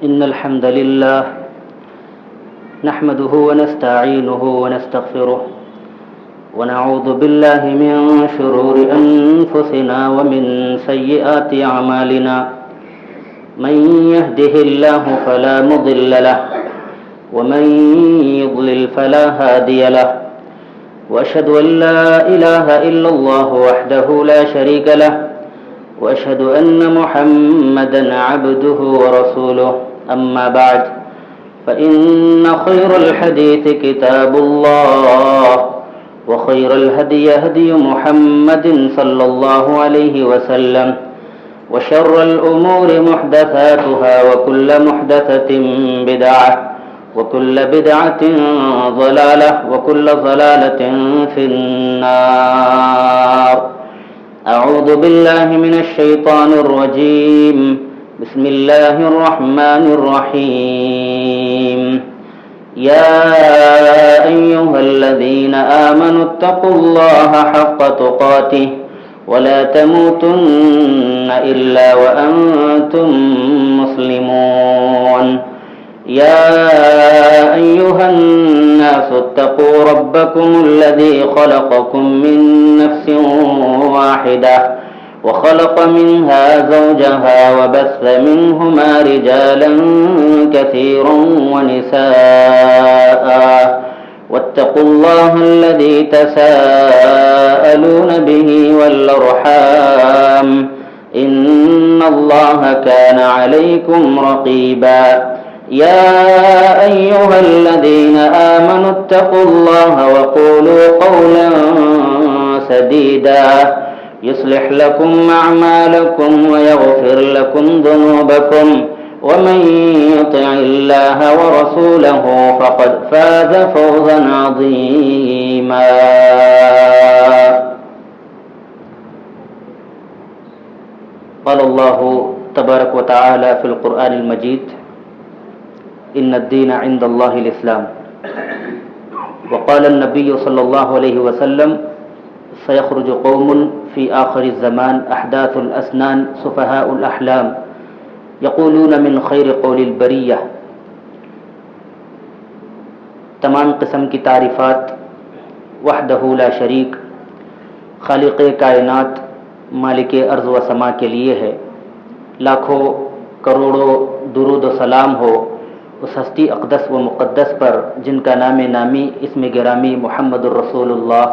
إن الحمد لله نحمده ونستعينه ونستغفره ونعوذ بالله من شرور أنفسنا ومن سيئات أعمالنا من يهده الله فلا مضل له ومن يضلل فلا هادي له وأشهد أن لا إله إلا الله وحده لا شريك له وأشهد أن محمدا عبده ورسوله أما بعد فإن خير الحديث كتاب الله وخير الهدي هدي محمد صلى الله عليه وسلم وشر الأمور محدثاتها وكل محدثة بدعة وكل بدعة ضلالة وكل ضلالة في النار. أعوذ بالله من الشيطان الرجيم. بسم الله الرحمن الرحيم. يا أيها الذين آمنوا اتقوا الله حق تقاته ولا تموتن إلا وأنتم مسلمون. يا أيها الناس اتقوا ربكم الذي خلقكم من نفس واحدة وخلق منها زوجها وبث منهما رجالا كثيرا ونساء واتقوا الله الذي تساءلون به والأرحام إن الله كان عليكم رقيبا. يا أيها الذين آمنوا اتقوا الله وقولوا قولا سديدا يصلح لكم أعمالكم ويغفر لكم ذنوبكم ومن يطع الله ورسوله فقد فاز فوزا عظيما. قال الله تبارك وتعالى في القرآن المجيد: إن الدين عند الله الإسلام. وقال النبي صلى الله عليه وسلم: سيخرج قوم في آخر الزمان أحداث الأسنان سفهاء الأحلام يقولون من خير قول البریہ. تمام قسم کی تعریفات وحدہ لا شریک خالق کائنات مالک ارض و سما کے لیے ہے. لاکھوں کروڑوں درود و سلام ہو اس ہستی اقدس و مقدس پر جن کا نام نامی اسم گرامی محمد الرسول اللہ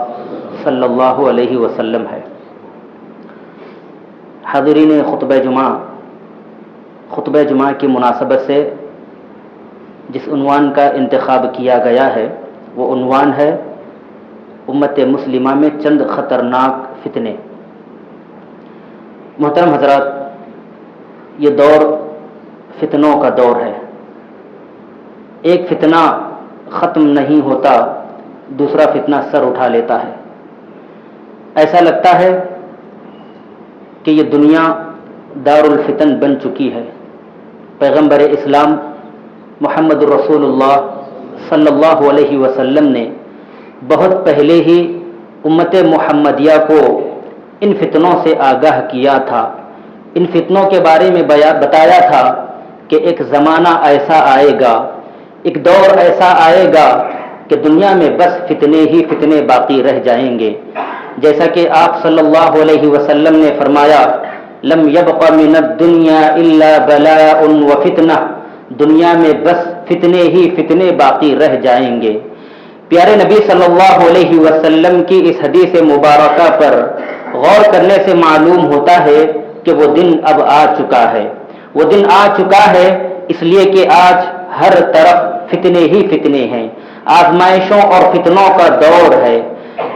صلی اللہ علیہ وسلم ہے. حاضرین خطبہ جمعہ کی مناسبت سے جس عنوان کا انتخاب کیا گیا ہے وہ عنوان ہے امت مسلمہ میں چند خطرناک فتنے. محترم حضرات، یہ دور فتنوں کا دور ہے. ایک فتنہ ختم نہیں ہوتا، دوسرا فتنہ سر اٹھا لیتا ہے. ایسا لگتا ہے کہ یہ دنیا دار الفتن بن چکی ہے. پیغمبر اسلام محمد الرسول اللہ صلی اللہ علیہ وسلم نے بہت پہلے ہی امت محمدیہ کو ان فتنوں سے آگاہ کیا تھا. ان فتنوں کے بارے میں بتایا تھا کہ ایک زمانہ ایسا آئے گا، ایک دور ایسا آئے گا کہ دنیا میں بس فتنے ہی فتنے باقی رہ جائیں گے. جیسا کہ آپ صلی اللہ علیہ وسلم نے فرمایا: لم یبق من الدنیا الا بلاء وفتنہ. دنیا میں بس فتنے ہی فتنے باقی رہ جائیں گے. پیارے نبی صلی اللہ علیہ وسلم کی اس حدیث مبارکہ پر غور کرنے سے معلوم ہوتا ہے کہ وہ دن اب آ چکا ہے. وہ دن آ چکا ہے اس لیے کہ آج ہر طرف فتنے ہی فتنے ہیں. آزمائشوں اور فتنوں کا دور ہے.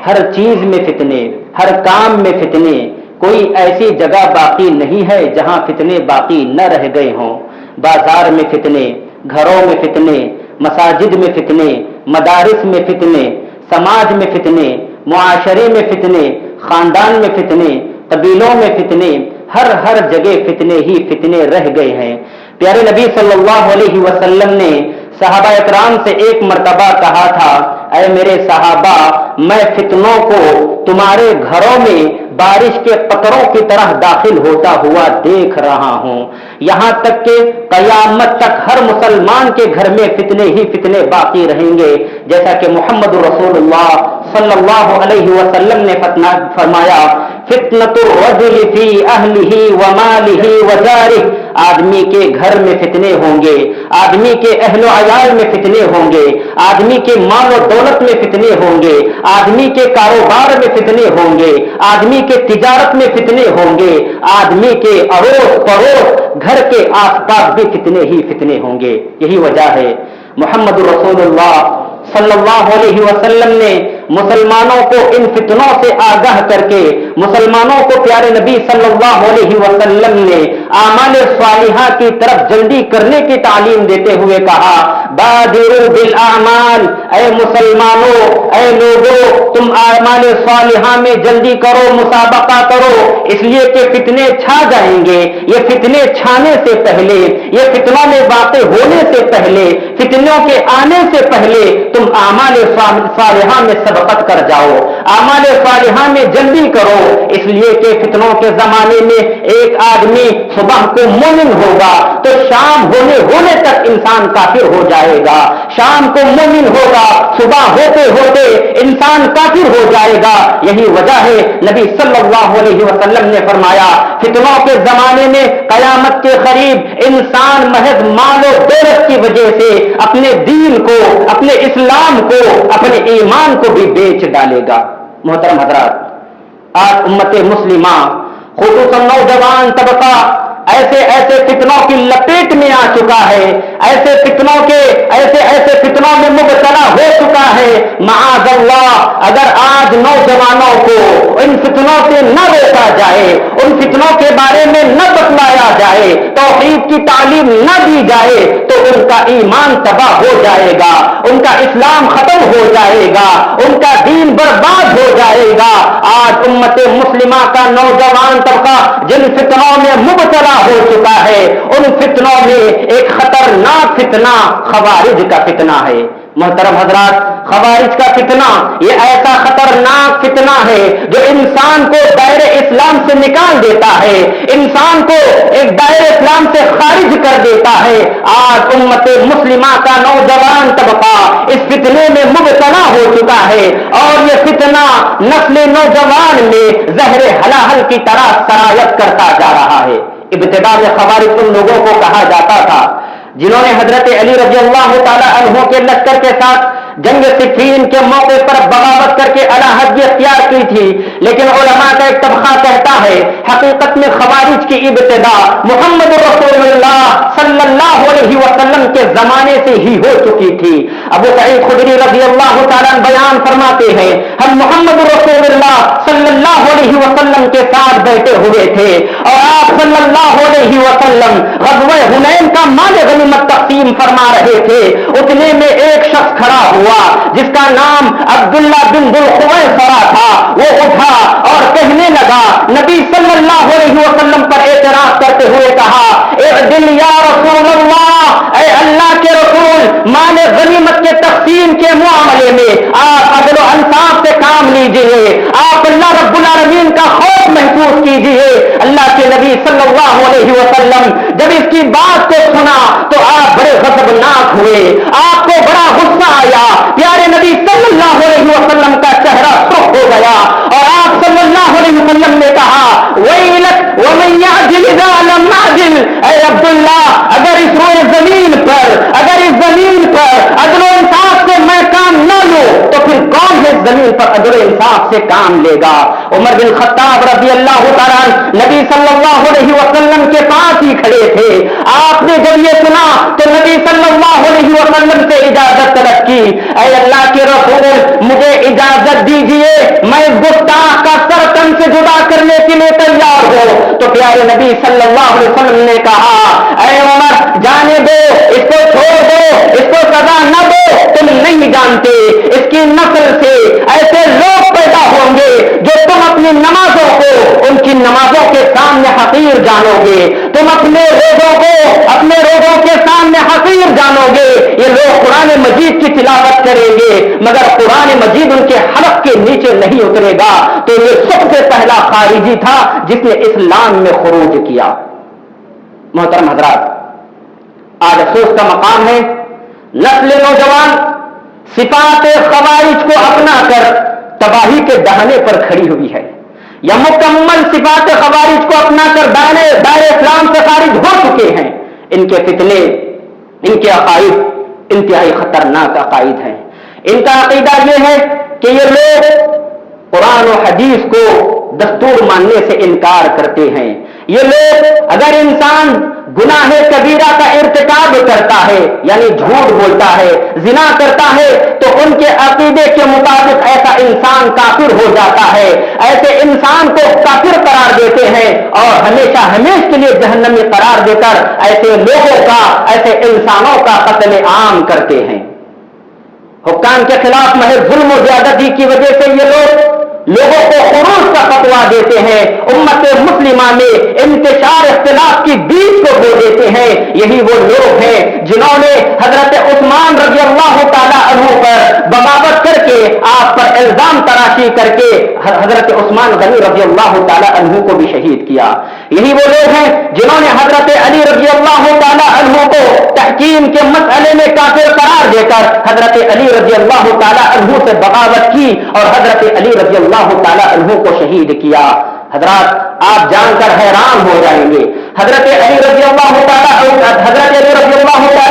ہر چیز میں فتنے، ہر کام میں فتنے. کوئی ایسی جگہ باقی نہیں ہے جہاں فتنے باقی نہ رہ گئے ہوں. بازار میں فتنے، گھروں میں فتنے، مساجد میں فتنے، مدارس میں فتنے، سماج میں فتنے، معاشرے میں فتنے، خاندان میں فتنے، قبیلوں میں فتنے. ہر جگہ فتنے ہی فتنے رہ گئے ہیں. پیارے نبی صلی اللہ علیہ وسلم نے صحابہ اکرام سے ایک مرتبہ کہا تھا: اے میرے صحابہ میں فتنوں کو تمہارے گھروں میں بارش کے قطروں کی طرح داخل ہوتا ہوا دیکھ رہا ہوں، یہاں تک کہ قیامت تک ہر مسلمان کے گھر میں فتنے ہی فتنے باقی رہیں گے، جیسا کہ محمد رسول اللہ صلی اللہ علیہ وسلم نے فرمایا فتنۃ الرجل فی اہلہ ومالہ وجارہ، آدمی کے گھر میں فتنے ہوں گے، آدمی کے اہل و عیال میں فتنے ہوں گے، آدمی کے مال و دولت میں فتنے ہوں گے، آدمی کے کاروبار میں فتنے ہوں گے، آدمی کے تجارت میں فتنے ہوں گے، آدمی کے اڑوس پڑوس گھر کے آس پاس بھی فتنے ہی فتنے ہوں گے۔ یہی وجہ ہے محمد رسول اللہ صلی اللہ علیہ وسلم نے مسلمانوں کو ان فتنوں سے آگاہ کر کے مسلمانوں کو پیارے نبی صلی اللہ علیہ وسلم نے اعمال صالحہ کی طرف جلدی کرنے کی تعلیم دیتے ہوئے کہا بادروا بالاعمال، اے مسلمانوں، اے لوگوں، تم اعمال صالحہ میں جلدی کرو، مسابقہ کرو، اس لیے کہ فتنے چھا جائیں گے۔ یہ فتنے چھانے سے پہلے، یہ فتنوں میں واقع ہونے سے پہلے، فتنوں کے آنے سے پہلے تم اعمال صالحہ میں سبقت کر جاؤ، اعمال صالحہ میں جلدی کرو، اس لیے کہ فتنوں کے زمانے میں ایک آدمی صبح کو مومن ہوگا تو شام ہونے تک انسان کافر ہو جائے گا، شام کو مومن ہوگا صبح ہوتے ہوتے انسان کافر ہو جائے گا۔ یہی وجہ ہے نبی صلی اللہ علیہ وسلم نے فرمایا فتنوں کے زمانے میں قیامت کے قریب انسان محض مال و دولت کی وجہ سے اپنے دین کو، اپنے اسلام کو، اپنے ایمان کو بھی بیچ ڈالے گا۔ محترم حضرات، آج امت مسلمہ خصوصاً نوجوان طبقہ ایسے فتنوں کی لپیٹ میں آ چکا ہے، ایسے فتنوں میں مبتلا ہو چکا ہے، معاذ اللہ، اگر آج نوجوانوں کو ان فتنوں سے نہ روکا جائے، ان فتنوں کے بارے میں نہ بتلایا جائے، توحید کی تعلیم نہ دی جائے تو ان کا ایمان تباہ ہو جائے گا، ان کا اسلام ختم ہو جائے گا، ان کا دین برباد ہو جائے گا۔ آج امت مسلمہ کا نوجوان طبقہ جن فتنوں میں مبتلا ہو چکا ہے، ان فتنوں میں ایک خطرناک فتنہ خوارج کا فتنہ ہے۔ محترم حضرات، خوارج کا فتنہ یہ ایسا خطرناک فتنہ ہے جو انسان کو دائرہ اسلام سے نکال دیتا ہے، انسان کو ایک دائرہ اسلام سے خارج کر دیتا ہے۔ آج امت مسلمہ کا نوجوان طبقہ اس فتنے میں مبتلا ہو چکا ہے اور یہ فتنہ نسل نوجوان میں زہر ہلاہل کی طرح سرایت کرتا جا رہا ہے۔ ابتدا میں خوارج ان لوگوں کو کہا جاتا تھا جنہوں نے حضرت علی رضی اللہ تعالی عنہ کے لشکر کے ساتھ جنگ صفین کے موقع پر بغاوت کر کے علیحدگی اختیار کی تھی، لیکن علماء کا ایک طبقہ کہتا ہے حقیقت میں خوارج کی ابتدا محمد رسول اللہ صلی اللہ علیہ وسلم کے زمانے سے ہی ہو چکی تھی۔ ابو سعید خدری رضی اللہ تعالیٰ بیان فرماتے ہیں ہم محمد رسول اللہ صلی اللہ علیہ وسلم کے ساتھ بیٹھے ہوئے تھے اور آپ صلی اللہ علیہ وسلم غزوہ حنین کا مال غنیمت تقسیم فرما رہے تھے، اتنے میں ایک شخص کھڑا ہوا جس کا نام عبداللہ بن ذوالخویصرہ تھا، وہ اٹھا اور کہنے لگا، نبی صلی اللہ علیہ وسلم پر اعتراض کرتے ہوئے کہا اعدل یا رسول اللہ، اے اللہ کے رسول، مال غنیمت کے تقسیم کے معاملے میں آپ عدل و انصاف سے کام لیجیے، آپ اللہ رب العالمین کا خوف محسوس کیجیے۔ اللہ کے نبی صلی اللہ علیہ وسلم جب اس کی بات کو سنا تو آپ بڑے غضبناک ہوئے، آپ کو بڑا غصہ آیا، پیارے نبی صلی اللہ علیہ وسلم کا چہرہ سرخ ہو گیا اور آپ صلی اللہ علیہ وسلم نے کہا ویلک ومن یعدل اذا لم نعدل، اے عبداللہ اگر اس روئے زمین پر عدل و انصاف سے میں کام نہ لوں تو پھر کون ہے زمین پر عدل و انصاف سے کام لے گا۔ عمر بن خطاب رضی اللہ تعالیٰ نبی صلی اللہ علیہ وسلم کے پاس ہی کھڑے تھے، آپ نے جب یہ سنا تو نبی صلی اللہ علیہ وسلم سے اجازت طلب کی، اے اللہ کے رسول مجھے اجازت دیجئے، میں گستاخ کا سر تن سے جدا کرنے کے لیے تیار ہوں۔ تو پیارے نبی صلی اللہ علیہ وسلم نے کہا اے عمر جانے دو، اس کو چھوڑ دو، اس کو سزا نہ دو، تم نہیں جانتے اس کی نسل سے ایسے لوگ پیدا ہوں گے جو تم اپنی نمازوں کو ان کی نمازوں کے سامنے حقیر جانو گے، تم اپنے روزوں کو اپنے روزوں کے سامنے حقیر جانو گے۔ یہ لوگ قرآن مجید مجید کی تلاوت کریں گے مگر قرآن مجید ان کے حلق کے نیچے نہیں اترے گا تو یہ سب سے پہلا خارجی تھا جس نے اسلام میں خروج کیا۔ محترم حضرات، آج افسوس کا مقام ہے نسل نوجوان صفات خوارج کو اپنا کر تباہی کے دہانے پر کھڑی ہوئی ہے، یا مکمل صفات خوارج کو اپنا کر دائرے اسلام سے خارج ہو چکے ہیں۔ ان کے فتنے، ان کے عقائد انتہائی خطرناک عقائد ہیں۔ ان کا عقیدہ یہ ہے کہ یہ لوگ قرآن و حدیث کو دستور ماننے سے انکار کرتے ہیں۔ یہ لوگ اگر انسان گناہ کبیرہ کا ارتکاب کرتا ہے یعنی جھوٹ بولتا ہے، زنا کرتا ہے، تو ان کے عقیدے کے مطابق ایسا انسان کافر ہو جاتا ہے، ایسے انسان کو کافر قرار دیتے ہیں اور ہمیشہ ہمیشہ کے لیے جہنمی قرار دے کر ایسے لوگوں کا، ایسے انسانوں کا قتل عام کرتے ہیں۔ حکام کے خلاف محض ظلم و زیادتی کی وجہ سے یہ لوگوں کو خروج کا فتویٰ دیتے ہیں، امت مسلمہ میں انتشار اختلاف کی بیج کو بو دیتے ہیں۔ یہی وہ لوگ ہیں جنہوں نے حضرت عثمان رضی اللہ تعالیٰ عنہ پر بغاوت کر کے، آپ پر الزام تراشی کر کے حضرت عثمان غنی رضی اللہ تعالیٰ عنہ کو بھی شہید کیا۔ یہی وہ لوگ ہیں جنہوں نے حضرت علی رضی اللہ تعالیٰ عنہ کو تحکیم کے مسئلے میں کافر قرار دے کر حضرت علی رضی اللہ تعالیٰ عنہ سے بغاوت کی اور حضرت علی رضی اللہ تعالیٰ عنہ کو شہید کیا۔ حضرات، آپ جان کر حیران ہو جائیں گے، حضرت علی رضی اللہ تعالیٰ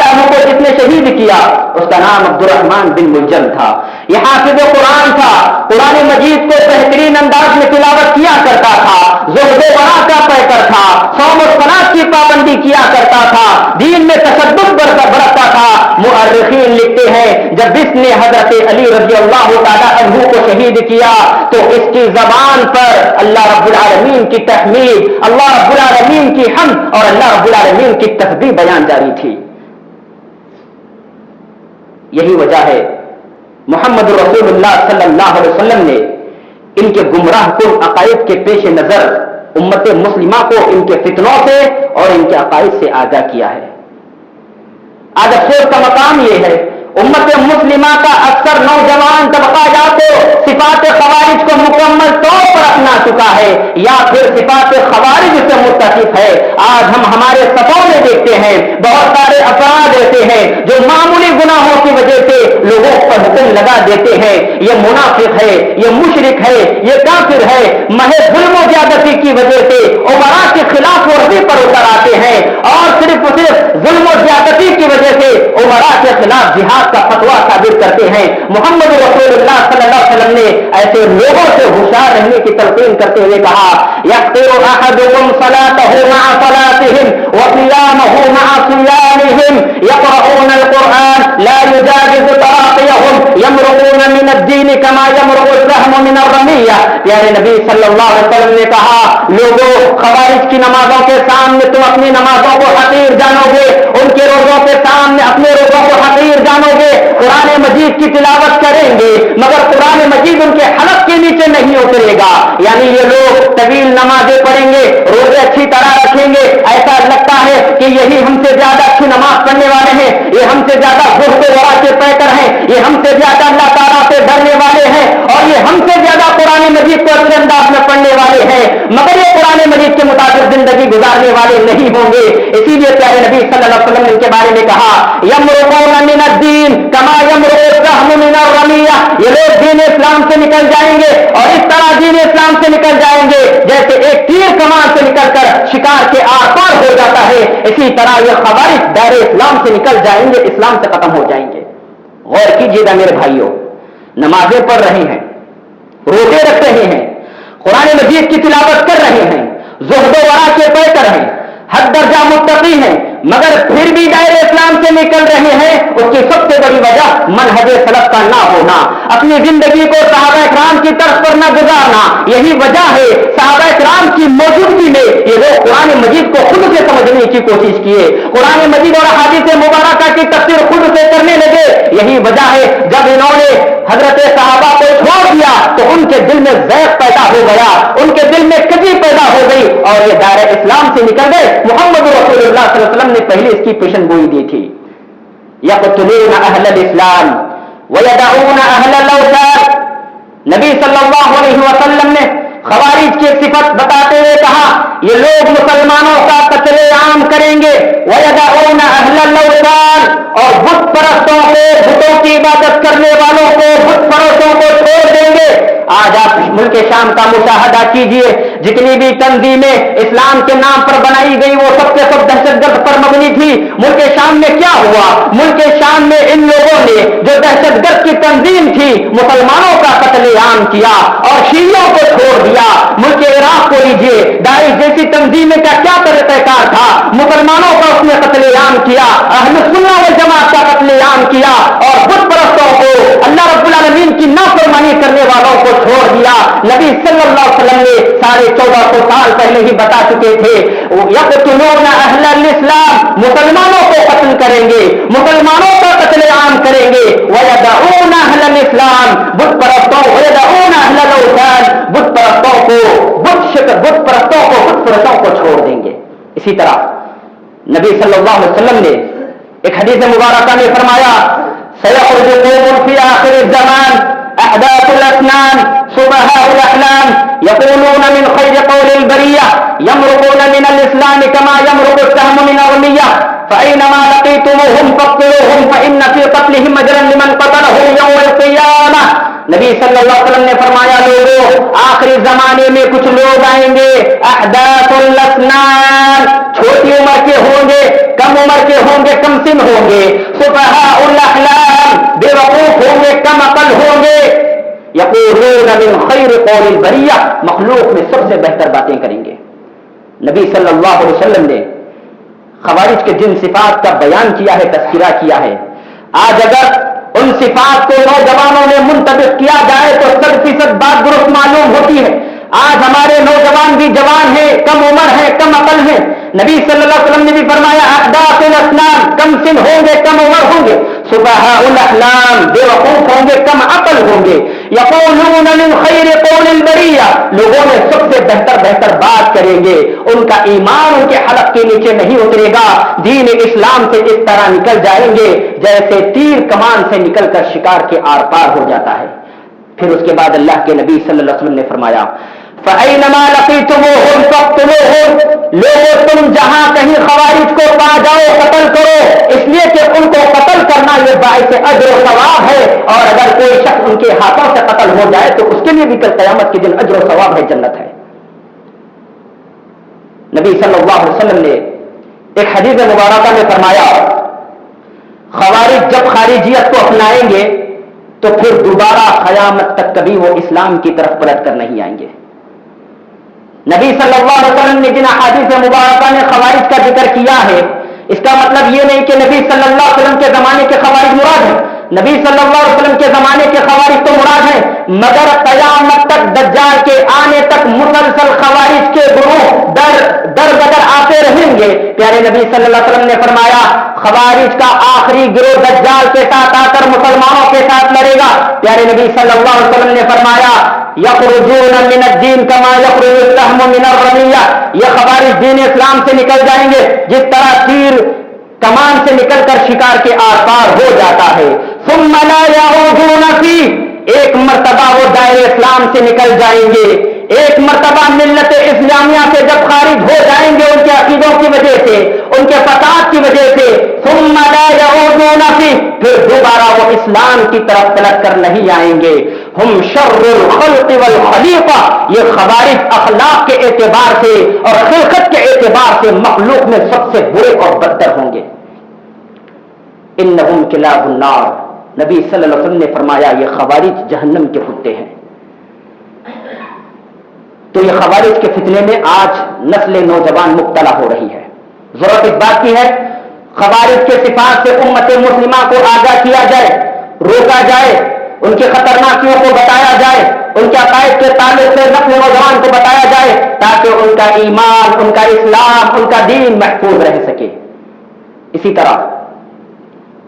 عنہ کو جس نے شہید کیا اس کا نام عبد الرحمن بن ملجم تھا۔ یہ حافظ قرآن تھا، قرآن مجید کو بہترین انداز میں تلاوت کیا کرتا تھا، زہد و ورع کا پیکر تھا، صوم و صلاۃ کی پابندی کیا کرتا تھا، دین میں تشدد برتتا تھا۔ مؤرخین لکھتے ہیں جب اس نے حضرت علی رضی اللہ تعالیٰ عنہ کو شہید کیا تو اس کی زبان پر اللہ رب العالمین کی تحمید، اللہ رب العالمین کی حمد اور اللہ رب العالمین کی تسبیح بیان جاری تھی۔ یہی وجہ ہے محمد رسول اللہ صلی اللہ علیہ وسلم نے ان کے گمراہ کن عقائد کے پیش نظر امت مسلمہ کو ان کے فتنوں سے اور ان کے عقائد سے آگاہ کیا ہے۔ آج افسوس کا مقام یہ ہے امت مسلمہ کا اکثر نوجوان طبقہ یا تو صفات خوارج کو مکمل طور پر اپنا چکا ہے یا پھر صفات خوارج سے متصف ہے۔ آج ہم ہمارے صفوں میں دیکھتے ہیں بہت سارے افراد ایسے ہیں جو معمولی گناہوں کی وجہ سے لوگوں پر حکم لگا دیتے ہیں یہ منافق ہے، یہ مشرک ہے، یہ کافر ہے، محض ظلم و زیادتی کی وجہ سے عمرا کے خلاف ورزی پر اتر آتے ہیں اور صرف ظلم و زیادتی کی وجہ سے عمرا کے خلاف جہاد کا فتویٰ صادر کرتے ہیں۔ محمد رسول اللہ صلی اللہ علیہ وسلم نے ایسے لوگوں سے ہوشیار رہنے کی تلقین کرتے ہوئے کہا یحقر احدکم صلاته مع صلاتهم وصيامه مع صيامهم يقرؤون القرآن لا يجاوز تراقيهم يمرقون من الدين كما يمرق السهم من الرمية۔ پیارے نبی صلی اللہ علیہ وسلم نے کہا لوگوں، خوارج کی نمازوں کے سامنے تم اپنی نمازوں کو حقیر جانو گے، ان کے روزوں کے سامنے اپنے روزوں کو حقیر جانو گے، قرآن مجید کی تلاوت کریں گے مگر قرآن مجید ان کے حلق کے نیچے نہیں اترے گا۔ یعنی یہ لوگ طویل نمازیں پڑھیں گے، روزے اچھی طرح رکھیں گے، ایسا لگتا ہے کہ یہی ہم سے زیادہ اچھی نماز پڑھنے والے ہیں، یہ ہم سے زیادہ زہد و ورع کے پیکر ہیں، یہ ہم سے زیادہ اللہ تعالیٰ سے ڈرنے والے ہیں اور یہ ہم سے زیادہ قرآن مجید کو اچھے انداز میں پڑھنے والے ہیں مگر یہ قرآن مجید کے مطابق زندگی گزارنے والے نہیں ہوں گے۔ اسی لیے پیارے نبی صلی اللہ علیہ وسلم نے ان کے بارے میں کہا یمرقون من الدین کما یمرق السهم من الرمیہ، یہ لوگ دین اسلام سے نکل جائیں گے اور اس طرح دین اسلام سے نکل جائیں گے جیسے ایک تیر کمان سے نکل کر شکار کے آر پار ہو جاتا ہے، اسی طرح یہ خوارج دائرے اسلام سے نکل جائیں گے، اسلام سے ختم ہو جائیں گے۔ غور کیجیے گا میرے بھائیوں، نمازیں پڑھ رہے ہیں، روزے رکھ رہے ہیں، قرآن مجید کی تلاوت کر رہے ہیں، زہد و ورع کے پیکر ہیں، حد درجہ متقی ہیں مگر پھر بھی دائرے اسلام سے نکل رہے ہیں۔ اس کی سب سے بڑی وجہ منہج سلف کا نہ ہونا، اپنی زندگی کو صحابہ کرام کی طرف پر نہ گزارنا، یہی وجہ ہے صحابہ کرام کی موجودگی میں یہ لوگ قرآن مجید کو خود سے سمجھنے کی کوشش کیے، قرآن مجید اور احادیث مبارکہ کی تفسیر خود سے کرنے لگے۔ یہی وجہ ہے جب انہوں نے حضرت صحابہ کو چھوڑ دیا تو ان کے دل میں ضعف پیدا ہو گیا، ان کے دل میں کجی پیدا ہو گئی اور یہ دائرہ اسلام سے نکل گئے۔ محمد رسول اللہ صلی اللہ علیہ وسلم نے پہلے اس کی پیشن گوئی دی تھی۔ یقتلون اہل الاسلام ویدعون اہل الاوثان. نبی صلی اللہ علیہ وسلم نے خوارج کی صفت بتاتے ہوئے کہا یہ لوگ مسلمانوں کا قتل عام کریں گے. وَيَدَعُونَ أَهْلَ الْأَوْثَانِ اور بت پرستوں کو, بتوں کی عبادت کرنے والوں کو, بت پرستوں کو چھوڑ دیں گے. آج آپ ملک شام کا مشاہدہ کیجئے, جتنی بھی تنظیمیں اسلام کے نام پر بنائی گئی وہ سب کے سب دہشت گرد پر مبنی تھی. ملک شام میں کیا ہوا؟ ملک شام میں ان لوگوں نے جو دہشت گرد کی تنظیم تھی مسلمانوں کا قتل عام کیا اور شیعوں کو چھوڑ دیا. ملک عراق کو لیجیے, داعش جیسی تنظیم میں کیا طریقہ کار تھا, مسلمانوں کا اس نے قتل عام کیا, اہل سنہ والجماعت کا قتل عام کیا اور بت پرستوں کو, اللہ رب العالمین کی نافرمانی کرنے والوں کو چھوڑ دیا. نبی صلی اللہ علیہ وسلم نے 1450 سال پہلے ہی بتا چکے تھے یقتلون اہل الاسلام, مسلمانوں کو قتل کریں گے, مسلمانوں کا قتل عام کریں گے. وَيَدَعُونَ اہل الاسلام, بت پرستوں, وَيَدَعُونَ اہل الاوثان, بت پرستوں کو, بت پرستوں کو چھوڑ دیں گے. اسی طرح نبی صلی اللہ علیہ وسلم نے ایک حدیث مبارکہ میں فرمایا سَيَخْرُجُ قَوْمٌ فِي آخِرِ الزَّمَانِ أحداث الأسنان سفهاء الأحلام يقولون من خير قول البرية يمرقون من الإسلام كما يمرق السهم من الرمية فأينما لقيتموهم فاقتلوهم فإن في قتلهم أجرا لمن قتلهم يوم القيامة. نبی صلی اللہ علیہ وسلم نے فرمایا لوگوں آخری زمانے میں کچھ لوگ آئیں گے احداث الاسنان, چھوٹی عمر کے ہوں گے, کم عمر کے ہوں گے, کم سن ہوں گے. سفہاء الاحلام, بے وقوف ہوں گے, کم عقل ہوں گے. یقولون من خیر قول البریہ, مخلوق میں سب سے بہتر باتیں کریں گے. نبی صلی اللہ علیہ وسلم نے خوارج کے جن صفات کا بیان کیا ہے, تذکرہ کیا ہے, آج اگر ان صفات کو نوجوانوں میں منطبق کیا جائے تو 100% بات درست معلوم ہوتی ہے. آج ہمارے نوجوان بھی جوان ہیں, کم عمر ہیں, کم عقل ہیں. نبی صلی اللہ علیہ وسلم نے بھی فرمایا احداث الاسنان, کم سن ہوں گے, کم عمر ہوں گے. سفہاء الاحلام, بے وقوف ہوں گے, کم عقل ہوں گے. یقولون من خیر قول البریہ, لوگوں میں سب سے بہتر بات کریں گے. ان کا ایمان ان کے حلق کے نیچے نہیں اترے گا, دین اسلام سے اس طرح نکل جائیں گے جیسے تیر کمان سے نکل کر شکار کے آر پار ہو جاتا ہے. پھر اس کے بعد اللہ کے نبی صلی اللہ علیہ وسلم نے فرمایا فَأَيْنَمَا لَقِيتُمُوهُمْ فَاقْتُلُوهُمْ, لوگوں تم جہاں کہیں خوارج کو پا جاؤ قتل کرو, اس لیے کہ ان کو قتل کرنا یہ باعث اجر و ثواب ہے, اور اگر کوئی شخص ان کے ہاتھوں سے قتل ہو جائے تو اس کے لیے بھی کل قیامت کے دن اجر و ثواب ہے, جنت ہے. نبی صلی اللہ علیہ وسلم نے ایک حدیث مبارکہ میں فرمایا خوارج جب خارجیت کو اپنائیں گے تو پھر دوبارہ قیامت تک کبھی وہ اسلام کی طرف پلٹ کر نہیں آئیں گے. نبی صلی اللہ علیہ وسلم نے جن احادیث مبارکہ میں خوارج کا ذکر کیا ہے, اس کا مطلب یہ نہیں کہ نبی صلی اللہ علیہ وسلم کے زمانے کے خوارج مراد ہیں. نبی صلی اللہ علیہ وسلم کے زمانے کے خوارج تو مراد ہیں, مگر قیامت تک دجال کے آنے تک مسلسل خوارج کے گروہ در بدر آتے رہیں گے. پیارے نبی صلی اللہ علیہ وسلم نے فرمایا خوارج کا آخری گروہ دجال کے ساتھ آ کر مسلمانوں کے ساتھ لڑے گا. پیارے نبی صلی اللہ علیہ وسلم نے فرمایا یخرجون من الدین کما یخرج السهم من الرمیہ, یہ خوارج دین اسلام سے نکل جائیں گے جس طرح تیر کمان سے نکل کر شکار کے آر پار ہو جاتا ہے. ثم لا يعودون فيه, ایک مرتبہ وہ دائرے اسلام سے نکل جائیں گے, ایک مرتبہ ملت اسلامیہ سے جب خارج ہو جائیں گے ان کے عقیدوں کی وجہ سے, ان کے فساد کی وجہ سے, ثم لا يعودون فيه, پھر دوبارہ وہ اسلام کی طرف پلٹ کر نہیں آئیں گے. ہم شر الخلق والخلیقہ, یہ خوارج اخلاق کے اعتبار سے اور خلقت کے اعتبار سے مخلوق میں سب سے برے اور بدتر ہوں گے. انہم کلاب النار, نبی صلی اللہ علیہ وسلم نے فرمایا یہ خوارج جہنم کے کتے ہیں. تو یہ خوارج کے فتنے میں آج نسل نوجوان مبتلا ہو رہی ہے. ضرورت اس بات کی ہے خوارج کے صفات سے امت مسلمہ کو آگاہ کیا جائے, روکا جائے, ان کی خطرناکیوں کو بتایا جائے, ان کے عقائد کے تعلق سے نسل نوجوان کو بتایا جائے تاکہ ان کا ایمان, ان کا اسلام, ان کا دین محفوظ رہ سکے. اسی طرح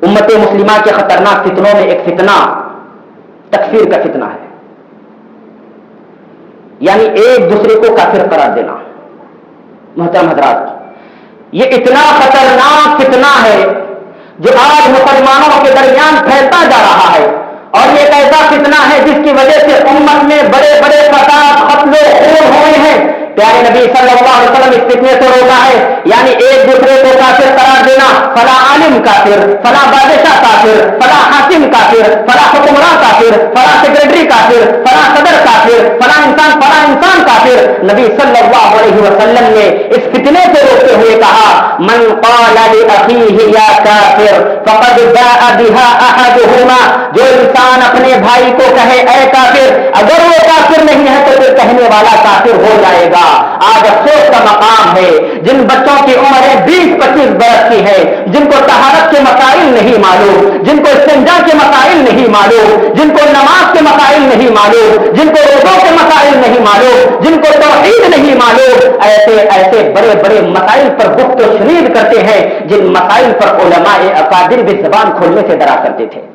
امت مسلمہ کے خطرناک فتنوں میں ایک فتنہ تکفیر کا فتنہ ہے, یعنی ایک دوسرے کو کافر قرار دینا. محترم حضرات, یہ اتنا خطرناک فتنہ ہے جو آج مسلمانوں کے درمیان پھیلتا جا رہا ہے، اور یہ ایک ایسا فتنہ ہے جس کی وجہ سے امت میں بڑے بڑے فساد، قتل و خون ہوئے ہیں۔ پیارے نبی صلی اللہ علیہ وسلم اس فتنے سے روکا ہے، یعنی ایک دوسرے کو کافر قرار دینا، فلاں عالم کافر، فلاں بادشاہ کافر، فلاں حاکم کافر، فلاں حکمراں کافر، فلاں سیکرٹری کافر، فلاں صدر کافر، فلاں انسان کافر۔ نبی صلی اللہ علیہ وسلم نے اس فتنے سے روکتے ہوئے کہا، من قال لأخیہ یا کافر فقد باء بها احدہما، جو انسان اپنے بھائی کو کہے اے کافر، اگر وہ کافر نہیں ہے تو پھر کہنے والا کافر ہو جائے گا۔ آج افسوس کا مقام ہے جن بچوں کی عمریں 20-25 برس کی ہے، جن کو طہارت کے مسائل نہیں معلوم، جن کو استنجا کے مسائل نہیں معلوم، جن کو نماز کے مسائل نہیں معلوم، جن کو روزوں کے مسائل نہیں معلوم، جن کو توحید نہیں معلوم، ایسے بڑے بڑے مسائل پر گفت و شنید کرتے ہیں جن مسائل پر علماء اکابر بھی زبان کھولنے سے ڈرا کرتے تھے۔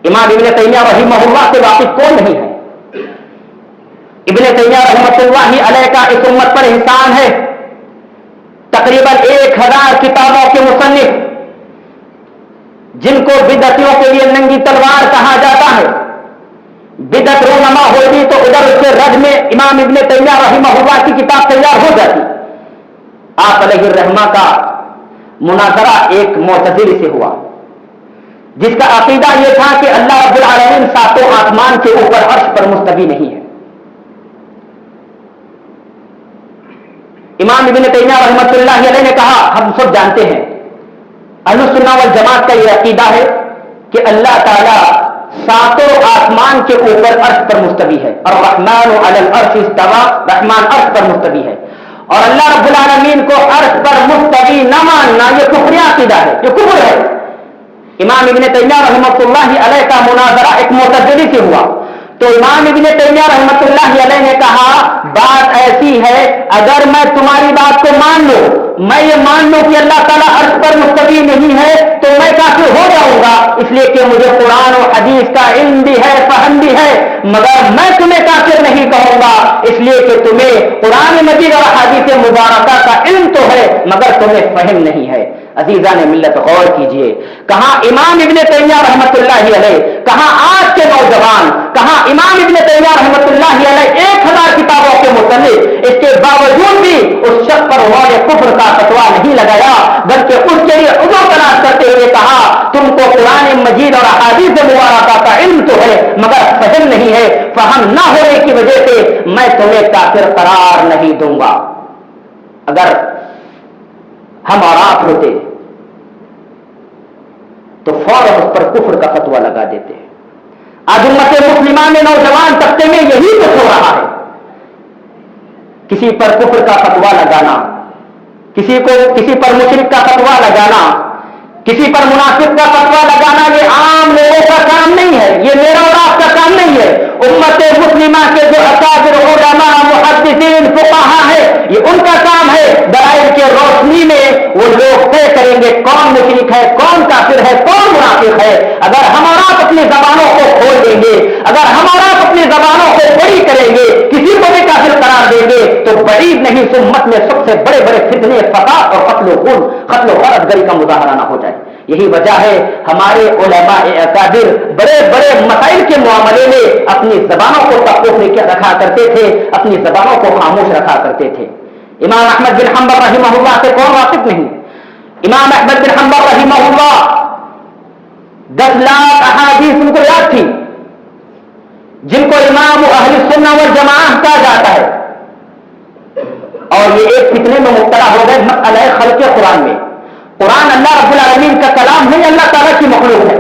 امام ابن تیمیہ رحمہ اللہ سے واقف کون نہیں ہے؟ ابن تیمیہ رحمۃ اللہ علیہ کا اس امت پر احسان ہے، تقریباً 1000 کتابوں کے مصنف، جن کو بدعتیوں کے لیے ننگی تلوار کہا جاتا ہے۔ بدعت رونما ہوتی تو ادھر اس کے رد میں امام ابن تیمیہ رحمہ اللہ کی کتاب تیار ہو جاتی۔ آپ علیہ الرحمہ کا مناظرہ ایک معتزلی سے ہوا، جس کا عقیدہ یہ تھا کہ اللہ رب العالمین ساتوں آسمان کے اوپر عرش پر مستوی نہیں ہے۔ امام ابن تیمیہ رحمۃ اللہ علیہ نے کہا، ہم سب جانتے ہیں اہل السنہ والجماعت کا یہ عقیدہ ہے کہ اللہ تعالیٰ ساتوں آسمان کے اوپر عرش پر مستوی ہے، اور الرحمن علی العرش استوى، رحمان عرش پر مستوی ہے، اور اللہ رب العالمین کو عرش پر مستوی نہ ماننا یہ کفر عقیدہ ہے، یہ کفر ہے۔ امام ابن تیمیہ رحمۃ اللہ علیہ کا مناظرہ ایک معتزلی سے ہوا، تو امام ابن تیمیہ رحمۃ اللہ علیہ نے کہا، بات ایسی ہے، اگر میں تمہاری بات کو مان لوں، میں یہ مان لوں کہ اللہ تعالیٰ عرش پر مستوی نہیں ہے، تو میں کافر ہو جاؤں گا، اس لیے کہ مجھے قرآن و حدیث کا علم بھی ہے، فہم بھی ہے، مگر میں تمہیں کافر نہیں کہوں گا، اس لیے کہ تمہیں قرآن مجید اور حدیث مبارکہ کا علم تو ہے مگر تمہیں فہم نہیں ہے۔ عزیزان ملت غور کیجئے، کہاں امام ابن تیمیہ رحمۃ اللہ علیہ، کہاں آج کے نوجوان، کہاں امام ابن تیمیہ رحمۃ اللہ علیہ 1000 کتابوں کے مصنف، اس کے باوجود بھی اس شخص پر انہوں نے کفر کا فتویٰ نہیں لگایا، بلکہ اس کے لیے عذر تلاش کرتے ہوئے کہا، تم کو قرآن مجید اور احادیث مبارکہ کا علم تو ہے مگر فہم نہیں ہے، فہم نہ ہونے کی وجہ سے میں تمہیں کافر قرار نہیں دوں گا۔ اگر ہم اور آپ ہوتے تو فوراً اس پر کفر کا فتویٰ لگا دیتے۔ آج امت مسلمہ میں نوجوان طبقے میں یہی کچھ ہو رہا ہے، کسی پر کفر کا فتویٰ لگانا، کسی پر مشرک کا فتویٰ لگانا، کسی پر منافق کا فتویٰ لگانا، یہ عام لوگوں کا کام نہیں ہے، یہ میرا اور آپ کا کام نہیں ہے۔ امت مسلمہ کے جو اکابر علماء محدثین فقہا ہے، یہ ان کا کام ہے، دلائل کے روشنی میں وہ لوگ طے کریں گے کون مشرک ہے، کون کافر ہے، کون منافق ہے۔ اگر ہم اور آپ اپنی زبانوں کو کھول دیں گے، اگر ہم اور آپ اپنی زبانوں کو بڑی کریں گے، کسی کو بھی کافر قرار دیں گے، تو بعید نہیں اس امت میں سب سے بڑے بڑے فتنے، فساد اور قتل و غارت گری کا مظاہرہ نہ ہو جائے۔ یہی وجہ ہے ہمارے علماء اکابر بڑے بڑے مسائل کے معاملے میں اپنی زبانوں کو توقف رکھا کرتے تھے، اپنی زبانوں کو خاموش رکھا کرتے تھے۔ امام احمد بن حنبل رحمہ اللہ سے کون واقف نہیں؟ امام احمد بن حنبل رحمہ اللہ 10 لاکھ احادیث ان کو یاد تھی، جن کو امام اہل السنہ والجماعہ کہا جاتا ہے، اور یہ ایک فتنے میں مبتلا ہو گئے مسئلہ خلق قرآن میں۔ قرآن اللہ رب العالمین کا کلام نہیں، اللہ تعالیٰ کی مخلوق ہے۔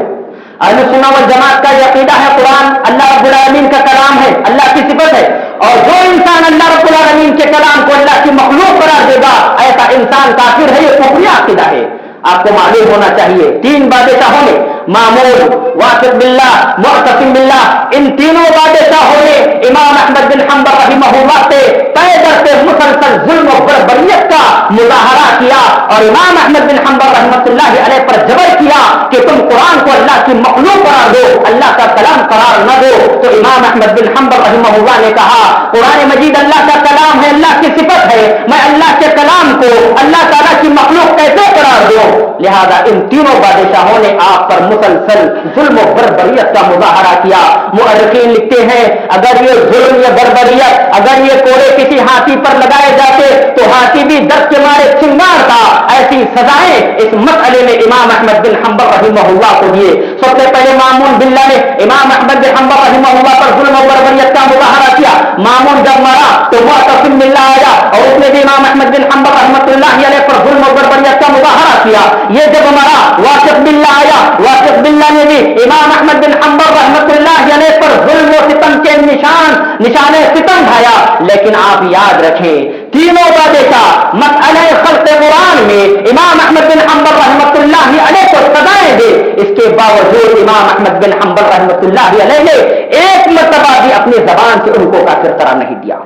اہل السنہ والجماعت کا یہ عقیدہ ہے قرآن اللہ رب العالمین کا کلام ہے، اللہ کی صفت ہے، اور جو انسان اللہ رب العالمین کے کلام کو اللہ کی مخلوق قرار دے گا ایسا انسان کافر ہے، یہ کفری عقیدہ ہے۔ آپ کو معلوم ہونا چاہیے 3 بادشاہوں نے، مامون، واثق باللہ، معتصم باللہ، ان تینوں بادشاہوں نے امام احمد بن حنبل رحمہ اللہ سے پیدر سے مسلسل ظلم و بربریت کا مظاہرہ کیا، اور امام احمد بن حنبل رحمۃ اللہ علیہ پر جبر کیا کہ تم قرآن کو اللہ کی مخلوق قرار دو، اللہ کا کلام قرار نہ دو۔ تو امام احمد بن حنبل رحمہ اللہ نے کہا قرآن مجید اللہ کا کلام ہے، اللہ کی صفت ہے، میں اللہ کے کلام کو اللہ تعالیٰ کی مخلوق کیسے قرار دوں؟ لہذا ان تینوں بادشاہوں نے آپ پر مسلسل ظلم و بربریت کا مظاہرہ کیا۔ مؤرخین لکھتے ہیں اگر یہ ظلم یا بربریت، اگر یہ کوڑے کسی ہاتھی پر لگائے جاتے تو ہاتھی بھی درد کے مارے چنگار تھا۔ ایسی سزائیں اس مسئلے میں امام احمد بن حنبل رحمہ اللہ کو دیے۔ سب سے پہلے مامون باللہ نے امام احمد بن حنبل رحمہ اللہ پر ظلم و بربریت کا مظاہرہ کیا۔ مامون جب مرا تو معتصم باللہ آیا اور اس نے بھی امام احمد بن حنبل رحمۃ اللہ علیہ پر ظلم و بربریت کا مظاہرہ کیا۔ یہ جب مرا واثق باللہ آیا، واثق باللہ نے بھی امام احمد بن حنبل رحمۃ اللہ علیہ پر ظلم و ستم کے نشانے ستم ڈھایا۔ لیکن آپ یاد رکھیں تینوں بادشاہ مسئلہ خلق قرآن میں امام احمد بن حنبل رحمۃ اللہ علیہ کو سزائیں دے، اس کے باوجود امام احمد بن حنبل رحمۃ اللہ علیہ نے ایک مرتبہ بھی اپنی زبان سے ان کو کافر قرار نہیں دیا،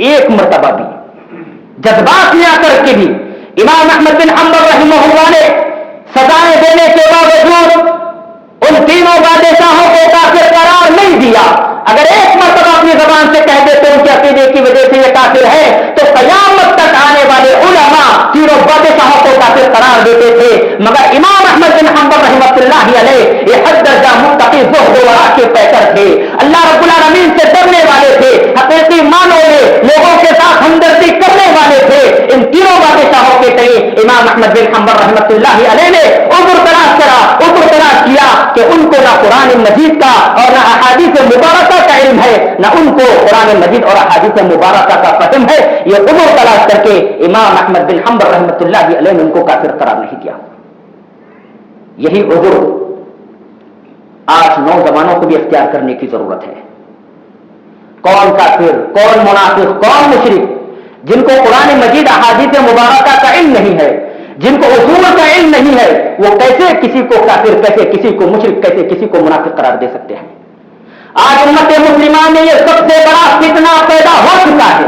ایک مرتبہ بھی۔ جذبات میں آ کر کے بھی امام احمد بن حنبل رحمہ اللہ نے سزائیں دینے کے باوجود ان تینوں بادشاہوں کو کافر قرار نہیں دیا۔ اگر ایک مرتبہ اپنی زبان سے کہہ دیتے ان کے عقیدے کی وجہ سے یہ کافر ہے تو قیامت تک آنے والے علماء تینوں بادشاہوں کو کافر قرار دیتے تھے، مگر امام احمد بن حنبل رحمۃ اللہ علیہ یہ حد درجہ متقی زہد و ورع کے پیکر تھے، اللہ رب العالمین سے ڈرنے والے تھے، حقیقی معنوں میں لوگوں کے ساتھ ہمدردی کرنے والے تھے۔ ان تینوں بادشاہوں کے تئیں امام احمد بن حنبل رحمۃ اللہ علیہ نے عذر تلاش کیا کہ ان کو نہ قرآن مجید کا اور نہ احادیث مبارکہ کا علم ہے، نہ ان کو قرآن مجید اور احادیث مبارکہ کا فہم ہے۔ یہ عذر تلاش کر کے امام احمد بن حنبل رحمۃ اللہ علیہ نے ان کو کافر قرار نہیں دیا۔ یہی عذر آج نوجوانوں کو بھی اختیار کرنے کی ضرورت ہے۔ کون کافر، کون منافق، کون مشرک، جن کو قرآن مجید احادیث مبارکہ کا علم نہیں ہے، جن کو اصول کا علم نہیں ہے، وہ کیسے کسی کو کافر، کیسے کسی کو مشرک، کیسے کسی کو منافق قرار دے سکتے ہیں؟ آج امت مسلمہ میں یہ سب سے بڑا فتنہ پیدا ہو چکا ہے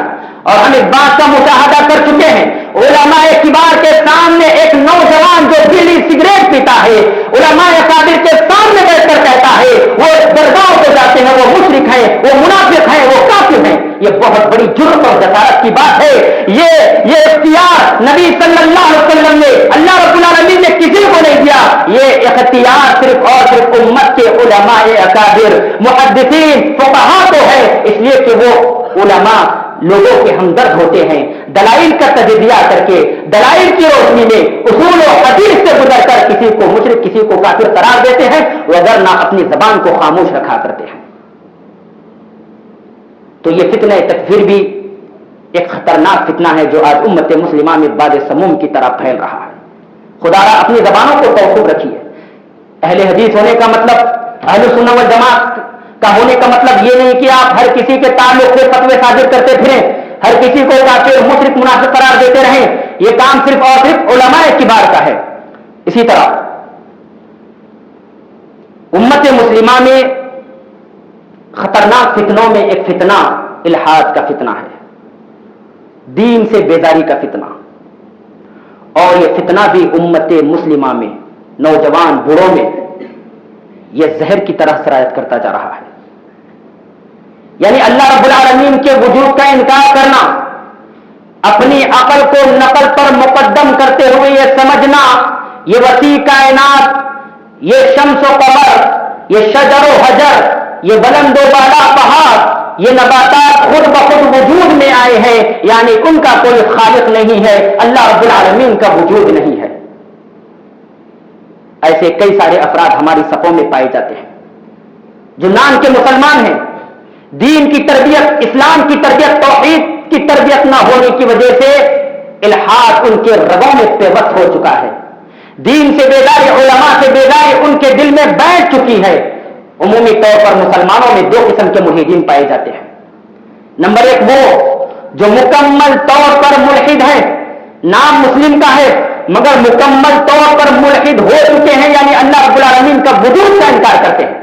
اور ہم اس بات کا مشاہدہ کر چکے ہیں۔ علماء کبار کے سامنے ایک نوجوان جو بیڑی سگریٹ پیتا ہے، علماء اکابر کے سامنے بیٹھ کر کہتا ہے وہ درگاہوں پہ جاتے ہیں، وہ مشرک ہیں، وہ منافق ہیں، وہ کافر ہیں، یہ بہت بڑی جرأت اور جسارت کی بات ہے۔ یہ اختیار نبی صلی اللہ علیہ وسلم نے، اللہ رب العالمین نے کسی کو نہیں دیا۔ یہ اختیار صرف اور صرف امت کے علماء اکابر، محدثین، فقہاء کو ہے، اس لیے کہ وہ علماء لوگوں کے ہمدرد ہوتے ہیں، دلائل کا تجزیہ کر کے، دلائل کی روشنی میں اصول و حدیث سے گزر کر کسی کو مشرک، کسی کو کافر قرار دیتے ہیں، وگرنہ اپنی زبان کو خاموش رکھا کرتے ہیں۔ تو یہ فتنہ تکفیر بھی ایک خطرناک فتنہ ہے جو آج امت مسلمہ میں باد سموم کی طرح پھیل رہا ہے۔ خدا را اپنی زبانوں کو توقف رکھیے۔ اہل حدیث ہونے کا مطلب، اہل سنت والجماعت کا ہونے کا مطلب یہ نہیں کہ آپ ہر کسی کے تعلق سے فتوے صادر کرتے پھریں، ہر کسی کو کافر، مشرک، منافق قرار دیتے رہیں۔ یہ کام صرف اور صرف علماء کبار کا ہے۔ اسی طرح امت مسلمہ میں خطرناک فتنوں میں ایک فتنہ الحاد کا فتنہ ہے، دین سے بیزاری کا فتنہ، اور یہ فتنہ بھی امت مسلمہ میں، نوجوان بوڑھوں میں یہ زہر کی طرح سرایت کرتا جا رہا ہے۔ یعنی اللہ رب العالمین کے وجود کا انکار کرنا، اپنی عقل کو نقل پر مقدم کرتے ہوئے یہ سمجھنا یہ وسیع کائنات، یہ شمس و قمر، یہ شجر و حجر، یہ بلند و بالا پہاڑ، یہ نباتات خود بخود وجود میں آئے ہیں، یعنی ان کا کوئی خالق نہیں ہے، اللہ رب العالمین کا وجود نہیں ہے۔ ایسے کئی سارے افراد ہماری صفوں میں پائے جاتے ہیں جو نام کے مسلمان ہیں، دین کی تربیت، اسلام کی تربیت، توحید کی تربیت نہ ہونے کی وجہ سے الحاد ان کے رگوں میں پیوست ہو چکا ہے، دین سے بیداری، علماء سے بیداری ان کے دل میں بیٹھ چکی ہے۔ عمومی طور پر مسلمانوں میں دو قسم کے ملحدین پائے جاتے ہیں۔ نمبر ایک وہ جو مکمل طور پر ملحد ہیں، نام مسلم کا ہے مگر مکمل طور پر ملحد ہو چکے ہیں، یعنی اللہ رب العالمین کا وجود کا انکار کرتے ہیں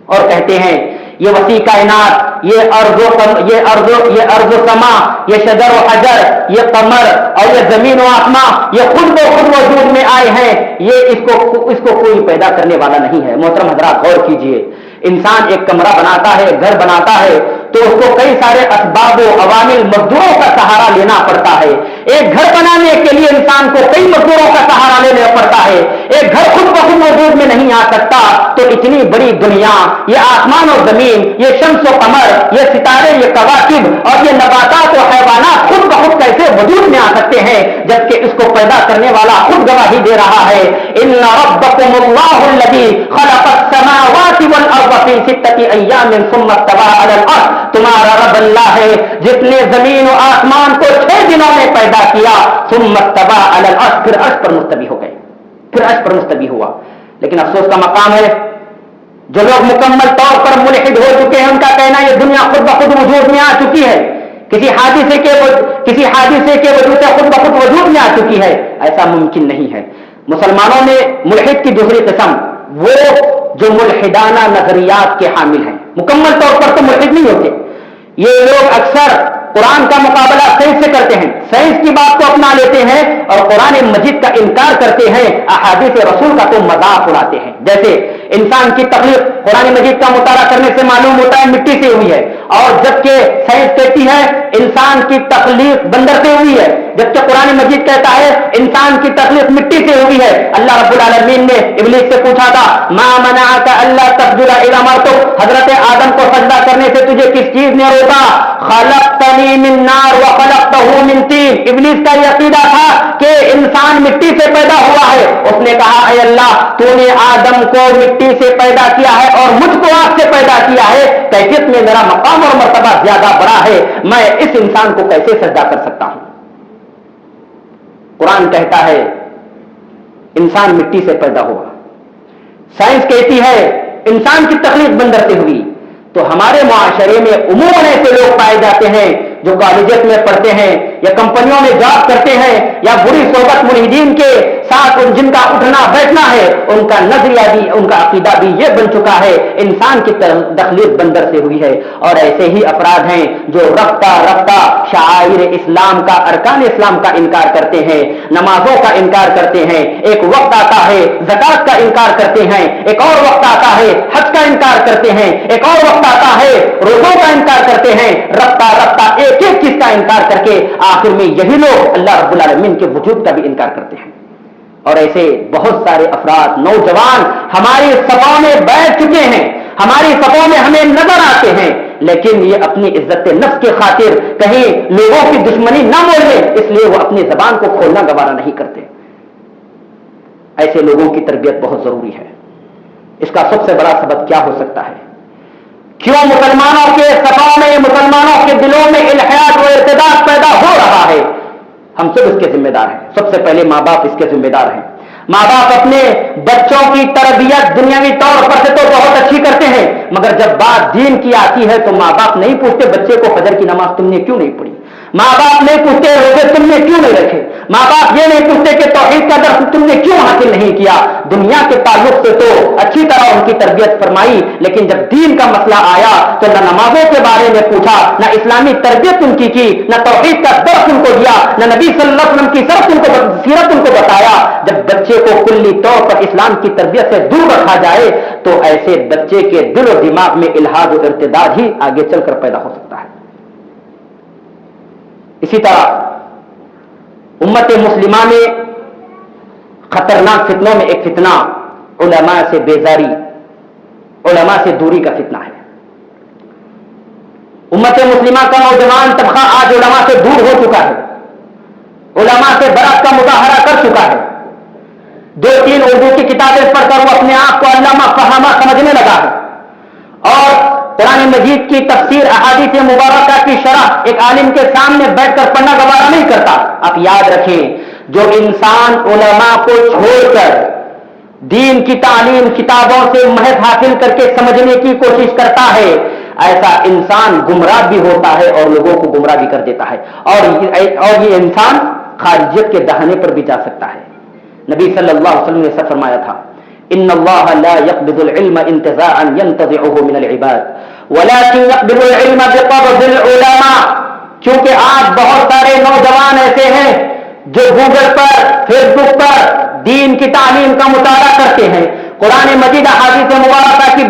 اور کہتے ہیں یہ وسیع کائنات، یہ ارض و سما، یہ شجر و حجر، یہ قمر اور یہ زمین و آسمان، یہ خود کو خود وجود میں آئے ہیں، یہ اس کو کوئی پیدا کرنے والا نہیں ہے۔ محترم حضرات غور کیجئے، انسان ایک کمرہ بناتا ہے، گھر بناتا ہے تو اس کو کئی سارے اسباب و عوامل مزدوروں کا سہارا لینا پڑتا ہے. ایک گھر بنانے کے لیے انسان کو کئی مزدوروں کا سہارا لینا پڑتا ہے. ایک گھر خود بخود وجود میں نہیں آ سکتا, تو اتنی بڑی دنیا, یہ آسمان و زمین, یہ شمس و قمر, یہ ستارے, یہ کواکب اور یہ نباتات و حیوانات خود بخود کیسے وجود میں آ سکتے ہیں جبکہ اس کو پیدا کرنے والا خود گواہی دے رہا ہے. ان ربکم اللہ الذی خلق السماوات والارض فی ستۃ ایام ثم استوى علی العرش, تمہارا رب اللہ ہے جس نے زمین و آسمان کو 6 دنوں میں پیدا کیا. ثم استوى علی العرش, پھر عرش پر مستوی ہو گئے, پھر عرش پر مستوی ہوا. لیکن افسوس کا مقام ہے جو لوگ مکمل طور پر ملحد ہو چکے ہیں, ان کا کہنا یہ دنیا خود بخود وجود میں آ چکی ہے, کسی حادثے کے وجود سے خود بخود وجود میں آ چکی ہے. ایسا ممکن نہیں ہے. مسلمانوں میں ملحد کی دوسری قسم وہ جو ملحدانہ نظریات کے حامل ہیں, مکمل طور پر تو ملحد نہیں ہوتے. یہ لوگ اکثر قرآن کا مقابلہ سائنس سے کرتے ہیں, سائنس کی بات کو اپنا لیتے ہیں اور قرآن مجید کا انکار کرتے ہیں, احادیث رسول کا تو مذاق اڑاتے ہیں. جیسے انسان کی تخلیق قرآن مجید کا مطالعہ کرنے سے معلوم ہوتا ہے مٹی سے ہوئی ہے, اور جبکہ سائنس کہتی ہے انسان کی تخلیق بندر سے ہوئی ہے, جبکہ قرآن مجید کہتا ہے انسان کی تخلیق مٹی سے ہوئی ہے. اللہ رب العالمین نے ابلیس سے پوچھا تھا ما منعک الا تسجد اذ امرتک, حضرت آدم کو سجدہ کرنے سے تجھے کس چیز نے روکا؟ خلقتنی من نار وخلقتہ من طین. ابلیس کا یہ عقیدہ تھا کہ انسان مٹی سے پیدا ہوا ہے. اس نے کہا اے اللہ تو نے آدم کو مٹی سے پیدا کیا ہے اور مجھ کو آگ سے پیدا کیا ہے, کیفیت میں میرا مقام اور مرتبہ زیادہ بڑا ہے, میں اس انسان کو کیسے سجدہ کر سکتا ہوں؟ قرآن کہتا ہے انسان مٹی سے پیدا ہوا, سائنس کہتی ہے انسان کی تخلیق بندر سے ہوئی. تو ہمارے معاشرے میں عموماً ایسے لوگ پائے جاتے ہیں جو کالجز میں پڑھتے ہیں یا کمپنیوں میں جاب کرتے ہیں یا بری صحبت ملحدین کے ساتھ جن کا اٹھنا بیٹھنا ہے, ان کا نظریہ بھی, ان کا عقیدہ بھی یہ بن چکا ہے انسان کی تخلیق بندر سے ہوئی ہے. اور ایسے ہی افراد ہیں جو رفتہ رفتہ شعائر اسلام کا, ارکان اسلام کا انکار کرتے ہیں, نمازوں کا انکار کرتے ہیں. ایک وقت آتا ہے زکات کا انکار کرتے ہیں, ایک اور وقت آتا ہے حج کا انکار کرتے ہیں, ایک اور وقت آتا ہے روزوں کا انکار کرتے ہیں. رفتہ رفتہ ایک ایک چیز کا انکار کر کے آخر میں یہی لوگ اللہ رب العالمین کے وجود کا بھی انکار کرتے ہیں. اور ایسے بہت سارے افراد, نوجوان ہماری صفوں میں بیٹھ چکے ہیں, ہماری صفوں میں ہمیں نظر آتے ہیں, لیکن یہ اپنی عزت نفس کی خاطر کہیں لوگوں کی دشمنی نہ مول لیں, اس لیے وہ اپنی زبان کو کھولنا گوارا نہیں کرتے. ایسے لوگوں کی تربیت بہت ضروری ہے. اس کا سب سے بڑا سبب کیا ہو سکتا ہے؟ کیوں مسلمانوں کے صفوں میں, مسلمانوں کے دلوں میں الحاد و ارتداد پیدا ہو رہا ہے؟ ہم سب اس کے ذمہ دار ہیں. سب سے پہلے ماں باپ اس کے ذمہ دار ہیں. ماں باپ اپنے بچوں کی تربیت دنیاوی طور پر سے تو بہت اچھی کرتے ہیں, مگر جب بات دین کی آتی ہے تو ماں باپ نہیں پوچھتے بچے کو فجر کی نماز تم نے کیوں نہیں پڑھی, ماں باپ نہیں پوچھتے روزے تم نے کیوں نہیں رکھے, ماں باپ یہ نہیں پوچھتے کہ توحید کا درس تم نے کیوں حاصل نہیں کیا. دنیا کے تعلق سے تو اچھی طرح ان کی تربیت فرمائی, لیکن جب دین کا مسئلہ آیا تو نہ نمازوں کے بارے میں پوچھا, نہ اسلامی تربیت ان کی, نہ توحید کا درس ان کو دیا, نہ نبی صلی اللہ علیہ وسلم کی سیرت ان کو بتایا. جب بچے کو کلی طور پر اسلام کی تربیت سے دور رکھا جائے تو ایسے بچے کے دل و دماغ میں الحاد و ارتداد ہی آگے چل کر پیدا ہو سکتا ہے. اسی طرح امت مسلمہ میں خطرناک فتنوں میں ایک فتنہ علماء سے بیزاری, علماء سے دوری کا فتنہ ہے. امت مسلمہ کا نوجوان طبقہ آج علماء سے دور ہو چکا ہے, علماء سے برات کا مظاہرہ کر چکا ہے. 2-3 اردو کی کتابیں پڑھ کر وہ اپنے آپ کو علامہ فہامہ سمجھنے لگا ہے, اور قرآن مجید کی تفسیر, احادیث مبارکہ کی شرح ایک عالم کے سامنے بیٹھ کر پڑھنا گوارا نہیں کرتا. آپ یاد رکھیں, جو انسان علماء کو چھوڑ کر دین کی تعلیم کتابوں سے محض حاصل کر کے سمجھنے کی کوشش کرتا ہے, ایسا انسان گمراہ بھی ہوتا ہے اور لوگوں کو گمراہ بھی کر دیتا ہے, اور یہ انسان خارجیت کے دہانے پر بھی جا سکتا ہے. نبی صلی اللہ علیہ وسلم نے سب فرمایا تھا ان اللہ لا يقبض العلم انتزاعا ينتزعه من العباد ولكن يقبض العلم بقبض العلماء. کیونکہ آج بہت سارے نوجوان ایسے ہیں جو گوگل پر, فیس بک پر دین کی تعلیم کا مطالعہ کرتے ہیں, قرآن مجید احادیث مبارکہ کی